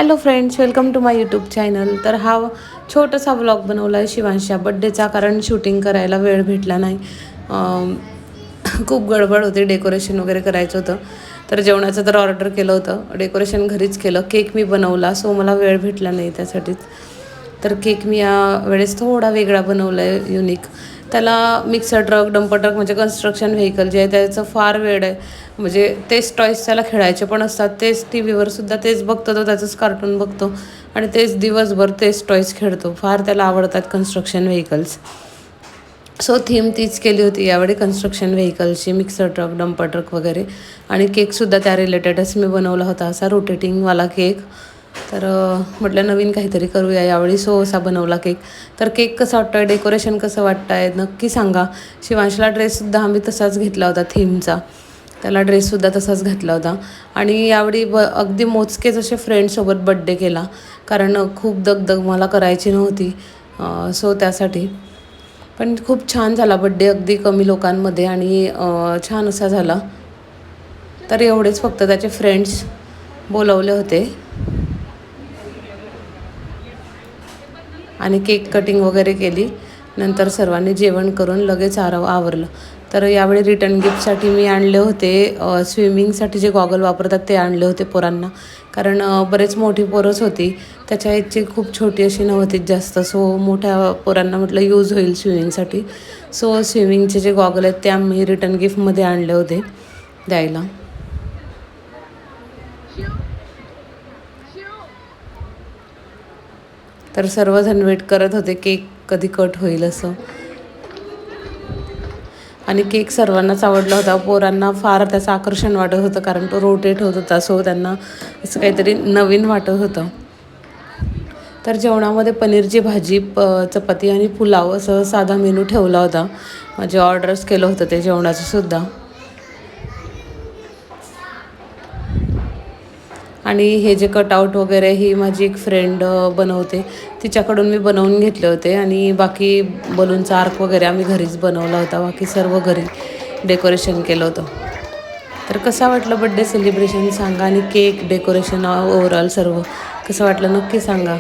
Hello friends, welcome to my YouTube channel. तर हा छोटासा व्लॉग बनवला आहे शिवांशच्या बड्डेचा, कारण शूटिंग करायला वेळ भेटला नाही. खूप गडबड होती, डेकोरेशन वगैरे करायचं होतं. तर जेवणाचं तर ऑर्डर केलं होतं, डेकोरेशन घरीच केलं. केक मी बनवला, सो मला वेळ भेटला नाही त्यासाठीच. तर केक मी या वेळेस थोडा वेगळा बनवला आहे, युनिक. त्याला मिक्सर ट्रक, डंपर ट्रक म्हणजे कन्स्ट्रक्शन व्हेकल जे आहे त्याचं फार वेळ आहे. म्हणजे तेच टॉईस त्याला खेळायचे पण असतात, तेच टी व्हीवरसुद्धा तेच बघतो, तो त्याचंच कार्टून बघतो आणि तेच दिवसभर तेच टॉईस खेळतो. फार त्याला आवडतात कन्स्ट्रक्शन व्हेकल्स. सो थीम तीच केली होती यावेळी, कन्स्ट्रक्शन व्हेकलची, मिक्सर ट्रक, डंपर ट्रक वगैरे. आणि केकसुद्धा त्या रिलेटेडच मी बनवला होता, असा रोटेटिंगवाला केक. तर म्हटलं नवीन काहीतरी करूया यावेळी, सो असा बनवला केक. तर केक कसा वाटतो आहे, डेकोरेशन कसं वाटतं आहे नक्की सांगा. शिवांशला ड्रेससुद्धा आम्ही तसाच घेतला होता थीमचा, त्याला ड्रेससुद्धा तसाच घातला होता. आणि यावेळी अगदी मोजकेच असे फ्रेंडसोबत बड्डे केला, कारण खूप दगदग मला करायची नव्हती, सो त्यासाठी. पण खूप छान झाला बड्डे, अगदी कमी लोकांमध्ये, आणि छान असा झाला. तर एवढेच फक्त त्याचे फ्रेंड्स बोलवले होते आणि केक कटिंग वगैरे केली. नंतर सर्वांनी जेवण करून लगेच आवरलं. तर यावेळी रिटर्न गिफ्टसाठी मी आणले होते स्विमिंगसाठी जे गॉगल वापरतात ते आणले होते पोरांना, कारण बरेच मोठी पोरच होती, त्याच्या एजची खूप छोटी अशी नव्हती जास्त. सो मोठ्या पोरांना म्हटलं यूज होईल स्विमिंगसाठी. सो स्विमिंगचे जे गॉगल आहेत ते आम्ही रिटर्न गिफ्टमध्ये आणले होते द्यायला. तर सर्वजण वेट करत होते केक कधी कट होईल असं. आणि केक सर्वांनाच आवडला होता. पोरांना फार त्याचं आकर्षण वाटत होतं, कारण तो रोटेट होत होता, सो त्यांना असं काहीतरी नवीन वाटत होतं. तर जेवणामध्ये पनीरची भाजी, चपाती आणि पुलाव असं साधा मेनू ठेवला होता. म्हणजे ऑर्डर्स केलं होतं ते जेवणाचं सुद्धा. आणि हे जे कटआउट वगैरे ही माझी एक फ्रेंड बनवते, तिच्याकडून मी बनवून घेतले होते. आणि बाकी बलूनचा आर्क वगैरे आम्ही घरीच बनवला होता, बाकी सर्व घरी डेकोरेशन केलं होतं. तर कसा वाटलं बड्डे सेलिब्रेशन सांगा, आणि केक, डेकोरेशन, ओव्हरऑल सर्व कसं वाटलं नक्की सांगा.